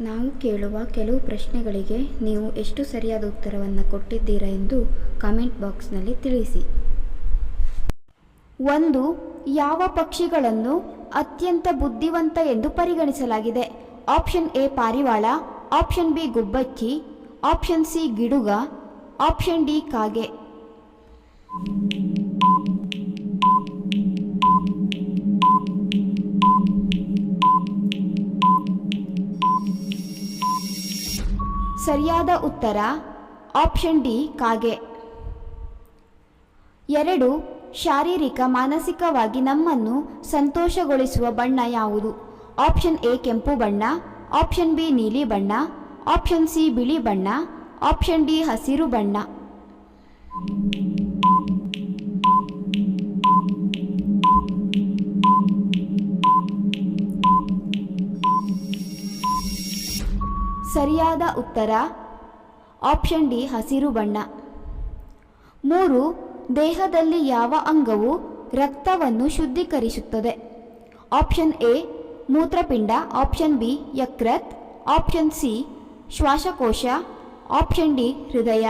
ನಾವು ಕೇಳುವ ಕೆಲವು ಪ್ರಶ್ನೆಗಳಿಗೆ ನೀವು ಎಷ್ಟು ಸರಿಯಾದ ಉತ್ತರವನ್ನು ಕೊಟ್ಟಿದ್ದೀರಾ ಎಂದು ಕಾಮೆಂಟ್ ಬಾಕ್ಸ್ನಲ್ಲಿ ತಿಳಿಸಿ. 1. ಯಾವ ಪಕ್ಷಿಗಳನ್ನು ಅತ್ಯಂತ ಬುದ್ಧಿವಂತ ಎಂದು ಪರಿಗಣಿಸಲಾಗಿದೆ? ಆಪ್ಷನ್ ಎ ಪಾರಿವಾಳ, ಆಪ್ಷನ್ ಬಿ ಗುಬ್ಬಚ್ಚಿ, ಆಪ್ಷನ್ ಸಿ ಗಿಡುಗ, ಆಪ್ಷನ್ ಡಿ ಕಾಗೆ. ಸರಿಯಾದ ಉತ್ತರ ಆಪ್ಷನ್ ಡಿ ಕಾಗೆ. 2. ಶಾರೀರಿಕ ಮಾನಸಿಕವಾಗಿ ನಮ್ಮನ್ನು ಸಂತೋಷಗೊಳಿಸುವ ಬಣ್ಣ ಯಾವುದು? ಆಪ್ಷನ್ ಎ ಕೆಂಪು ಬಣ್ಣ, ಆಪ್ಷನ್ ಬಿ ನೀಲಿ ಬಣ್ಣ, ಆಪ್ಷನ್ ಸಿ ಬಿಳಿ ಬಣ್ಣ, ಆಪ್ಷನ್ ಡಿ ಹಸಿರು ಬಣ್ಣ. ಸರಿಯಾದ ಉತ್ತರ ಆಪ್ಷನ್ ಡಿ ಹಸಿರು ಬಣ್ಣ. 3. ದೇಹದಲ್ಲಿ ಯಾವ ಅಂಗವು ರಕ್ತವನ್ನು ಶುದ್ಧೀಕರಿಸುತ್ತದೆ? ಆಪ್ಷನ್ ಎ ಮೂತ್ರಪಿಂಡ, ಆಪ್ಷನ್ ಬಿ ಯಕೃತ್, ಆಪ್ಷನ್ ಸಿ ಶ್ವಾಸಕೋಶ, ಆಪ್ಷನ್ ಡಿ ಹೃದಯ.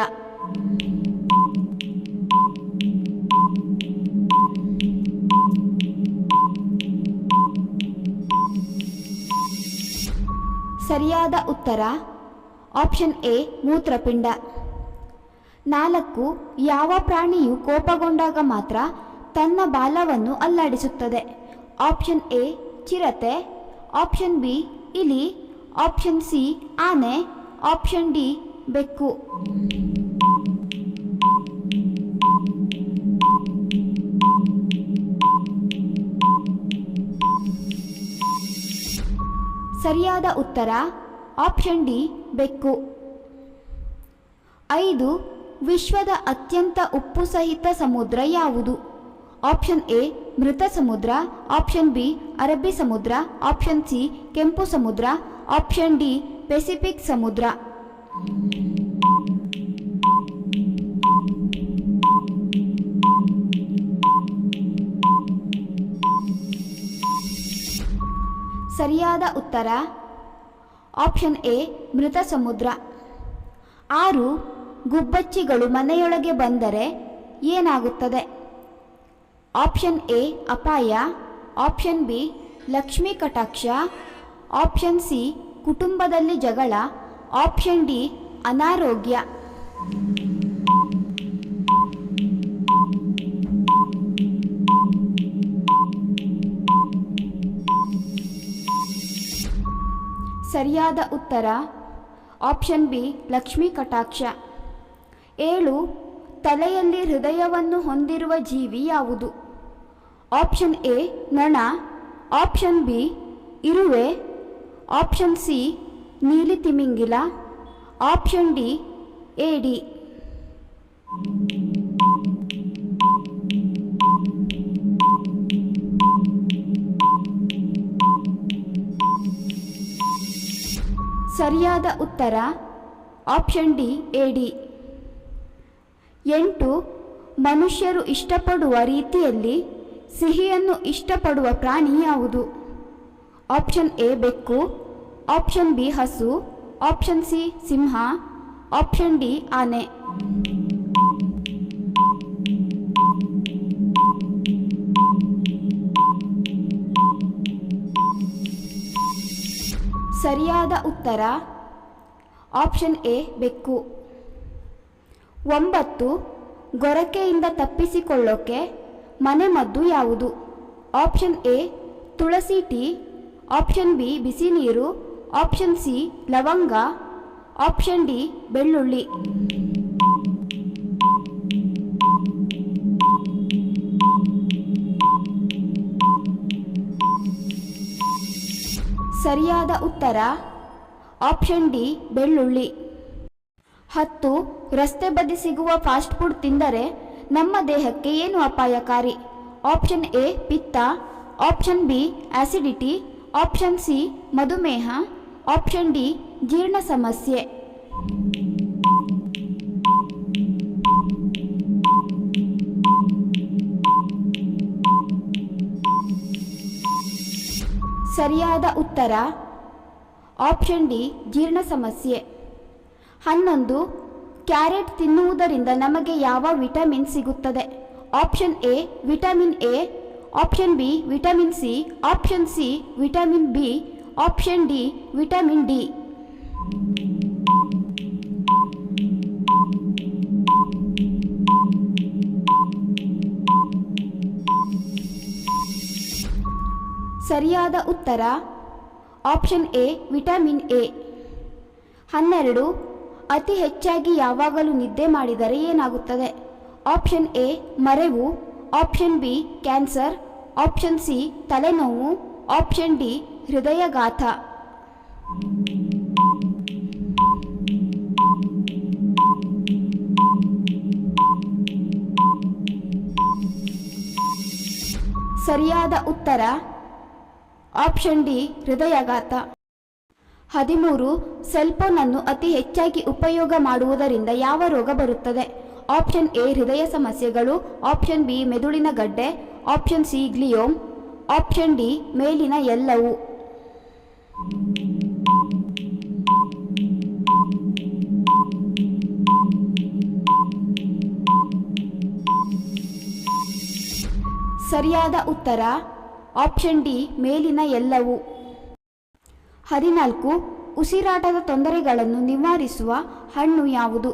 ಸರಿಯಾದ ಉತ್ತರ ಆಪ್ಷನ್ ಎ ಮೂತ್ರಪಿಂಡ. 4. ಯಾವ ಪ್ರಾಣಿಯು ಕೋಪಗೊಂಡಾಗ ಮಾತ್ರ ತನ್ನ ಬಾಲವನ್ನು ಅಲ್ಲಾಡಿಸುತ್ತದೆ? ಆಪ್ಷನ್ ಎ ಚಿರತೆ, ಆಪ್ಷನ್ ಬಿ ಇಲಿ, ಆಪ್ಷನ್ ಸಿ ಆನೆ, ಆಪ್ಷನ್ ಡಿ ಬೆಕ್ಕು. ಸರಿಯಾದ ಉತ್ತರ ಆಪ್ಷನ್ ಡಿ ಬೆಕ್ಕು. 5. ವಿಶ್ವದ ಅತ್ಯಂತ ಉಪ್ಪು ಸಹಿತ ಸಮುದ್ರ ಯಾವುದು? ಆಪ್ಷನ್ ಎ ಮೃತ ಸಮುದ್ರ, ಆಪ್ಷನ್ ಬಿ ಅರಬ್ಬಿ ಸಮುದ್ರ, ಆಪ್ಷನ್ ಸಿ ಕೆಂಪು ಸಮುದ್ರ, ಆಪ್ಷನ್ ಡಿ ಪೆಸಿಫಿಕ್ ಸಮುದ್ರ. ಸರಿಯಾದ ಉತ್ತರ ಆಪ್ಷನ್ ಎ ಮೃತ ಸಮುದ್ರ. 6. ಗುಬ್ಬಚ್ಚಿಗಳು ಮನೆಯೊಳಗೆ ಬಂದರೆ ಏನಾಗುತ್ತದೆ? ಆಪ್ಷನ್ ಎ ಅಪಾಯ, ಆಪ್ಷನ್ ಬಿ ಲಕ್ಷ್ಮೀ ಕಟಾಕ್ಷ, ಆಪ್ಷನ್ ಸಿ ಕುಟುಂಬದಲ್ಲಿ ಜಗಳ, ಆಪ್ಷನ್ ಡಿ ಅನಾರೋಗ್ಯ. ಸರಿಯಾದ ಉತ್ತರ ಆಪ್ಷನ್ ಬಿ ಲಕ್ಷ್ಮೀ ಕಟಾಕ್ಷ. 7. ತಲೆಯಲ್ಲಿ ಹೃದಯವನ್ನು ಹೊಂದಿರುವ ಜೀವಿ ಯಾವುದು? ಆಪ್ಷನ್ ಎ ನೊಣ, ಆಪ್ಷನ್ ಬಿ ಇರುವೆ, ಆಪ್ಷನ್ ಸಿ ನೀಲಿ ತಿಮಿಂಗಿಲ, ಆಪ್ಷನ್ ಡಿ ಏಡಿ. ಸರಿಯಾದ ಉತ್ತರ ಆಪ್ಷನ್ ಡಿ ಏಡಿ. 8. ಮನುಷ್ಯರು ಇಷ್ಟಪಡುವ ರೀತಿಯಲ್ಲಿ ಸಿಹಿಯನ್ನು ಇಷ್ಟಪಡುವ ಪ್ರಾಣಿ ಯಾವುದು? ಆಪ್ಷನ್ ಎ ಬೆಕ್ಕು, ಆಪ್ಷನ್ ಬಿ ಹಸು, ಆಪ್ಷನ್ ಸಿ ಸಿಂಹ, ಆಪ್ಷನ್ ಡಿ ಆನೆ. ಸರಿಯಾದ ಉತ್ತರ ಆಪ್ಷನ್ ಎ ಬೆಕ್ಕು. 9. ಗೊರಕೆಯಿಂದ ತಪ್ಪಿಸಿಕೊಳ್ಳೋಕೆ ಮನೆಮದ್ದು ಯಾವುದು? ಆಪ್ಷನ್ ಎ ತುಳಸಿ ಟೀ, ಆಪ್ಷನ್ ಬಿ ಬಿಸಿ ನೀರು, ಆಪ್ಷನ್ ಸಿ ಲವಂಗ, ಆಪ್ಷನ್ ಡಿ ಬೆಳ್ಳುಳ್ಳಿ. ಸರಿಯಾದ ಉತ್ತರ ಆಪ್ಷನ್ ಡಿ ಬೆಳ್ಳುಳ್ಳಿ. 10. ರಸ್ತೆ ಬದಿ ಸಿಗುವ ಫಾಸ್ಟ್ ಫುಡ್ ತಿಂದರೆ ನಮ್ಮ ದೇಹಕ್ಕೆ ಏನು ಅಪಾಯಕಾರಿ? ಆಪ್ಷನ್ ಎ ಪಿತ್ತ, option B acidity, option C ಮಧುಮೇಹ, ಆಪ್ಷನ್ ಡಿ ಜೀರ್ಣ ಸಮಸ್ಯೆ. ಸರಿಯಾದ ಉತ್ತರ ಆಪ್ಷನ್ ಡಿ ಜೀರ್ಣ ಸಮಸ್ಯೆ. 11. ಕ್ಯಾರೆಟ್ ತಿನ್ನುವುದರಿಂದ ನಮಗೆ ಯಾವ ವಿಟಮಿನ್ ಸಿಗುತ್ತದೆ? Option A vitamin A, option B vitamin C, option C vitamin B, option D vitamin D. ಸರಿಯಾದ ಉತ್ತರ ಆಪ್ಷನ್ ಎ ವಿಟಮಿನ್ ಎ. 12. ಅತಿ ಹೆಚ್ಚಾಗಿ ಯಾವಾಗಲೂ ನಿದ್ದೆ ಮಾಡಿದರೆ ಏನಾಗುತ್ತದೆ? ಆಪ್ಷನ್ ಎ ಮರೆವು, option B cancer, option C ತಲೆನೋವು, ಆಪ್ಷನ್ ಡಿ ಹೃದಯಾಘಾತ. ಸರಿಯಾದ ಉತ್ತರ ಆಪ್ಷನ್ ಡಿ ಹೃದಯಾಘಾತ. 13. ಸೆಲ್ಫೋನನ್ನು ಅತಿ ಹೆಚ್ಚಾಗಿ ಉಪಯೋಗ ಮಾಡುವುದರಿಂದ ಯಾವ ರೋಗ ಬರುತ್ತದೆ? ಆಪ್ಷನ್ ಎ ಹೃದಯ ಸಮಸ್ಯೆಗಳು, ಆಪ್ಷನ್ ಬಿ ಮೆದುಳಿನ ಗಡ್ಡೆ, ಆಪ್ಷನ್ ಸಿ ಗ್ಲಿಯೋಮ್, ಆಪ್ಷನ್ ಡಿ ಮೇಲಿನ ಎಲ್ಲವೂ. ಸರಿಯಾದ ಉತ್ತರ ಆಪ್ಷನ್ ಡಿ ಮೇಲಿನ ಎಲ್ಲವೂ. 14. ಉಸಿರಾಟದ ತೊಂದರೆಗಳನ್ನು ನಿವಾರಿಸುವ ಹಣ್ಣು ಯಾವುದು?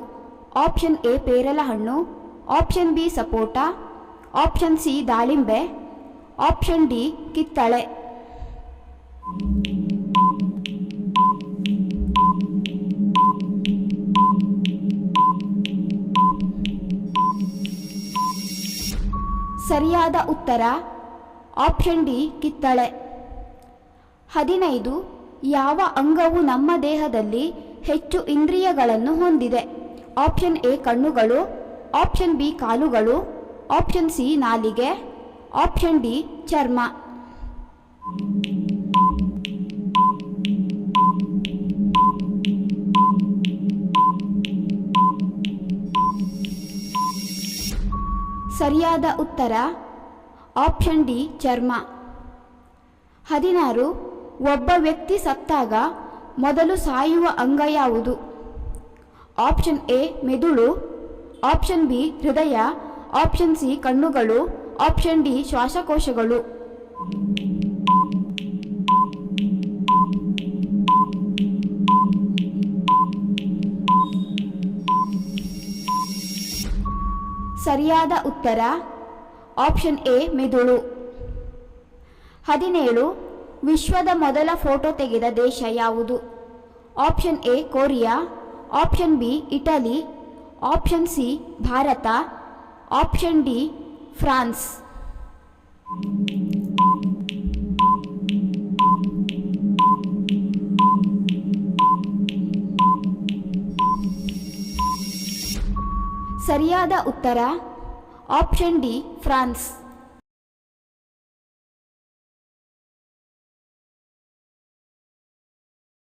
ಆಪ್ಷನ್ ಎ ಪೇರಲ ಹಣ್ಣು, ಆಪ್ಷನ್ ಬಿ ಸಪೋಟ, ಆಪ್ಷನ್ ಸಿ ದಾಳಿಂಬೆ, ಆಪ್ಷನ್ ಡಿ ಕಿತ್ತಳೆ. ಸರಿಯಾದ ಉತ್ತರ ಆಪ್ಷನ್ ಡಿ ಕಿತ್ತಳೆ. 15. ಯಾವ ಅಂಗವು ನಮ್ಮ ದೇಹದಲ್ಲಿ ಹೆಚ್ಚು ಇಂದ್ರಿಯಗಳನ್ನು ಹೊಂದಿದೆ? ಆಪ್ಷನ್ ಎ ಕಣ್ಣುಗಳು, ಆಪ್ಷನ್ ಬಿ ಕಾಲುಗಳು, ಆಪ್ಷನ್ ಸಿ ನಾಲಿಗೆ, ಆಪ್ಷನ್ ಡಿ ಚರ್ಮ. ಸರಿಯಾದ ಉತ್ತರ ಆಪ್ಷನ್ ಡಿ ಚರ್ಮ. 16. ಒಬ್ಬ ವ್ಯಕ್ತಿ ಸತ್ತಾಗ ಮೊದಲು ಸಾಯುವ ಅಂಗ ಯಾವುದು? ಆಪ್ಷನ್ ಎ ಮೆದುಳು, ಆಪ್ಷನ್ ಬಿ ಹೃದಯ, ಆಪ್ಷನ್ ಸಿ ಕಣ್ಣುಗಳು, ಆಪ್ಷನ್ ಡಿ ಶ್ವಾಸಕೋಶಗಳು. ಸರಿಯಾದ ಉತ್ತರ ಆಪ್ಷನ್ ಎ ಮೆದುಳು. 17. ವಿಶ್ವದ ಮೊದಲ ಫೋಟೋ ತೆಗೆದ ದೇಶ ಯಾವುದು? Option A Korea, option B Italy, option C Bharat, option D France. ಸರಿಯಾದ ಉತ್ತರ ಆಪ್ಷನ್ ಡಿ ಫ್ರಾನ್ಸ್.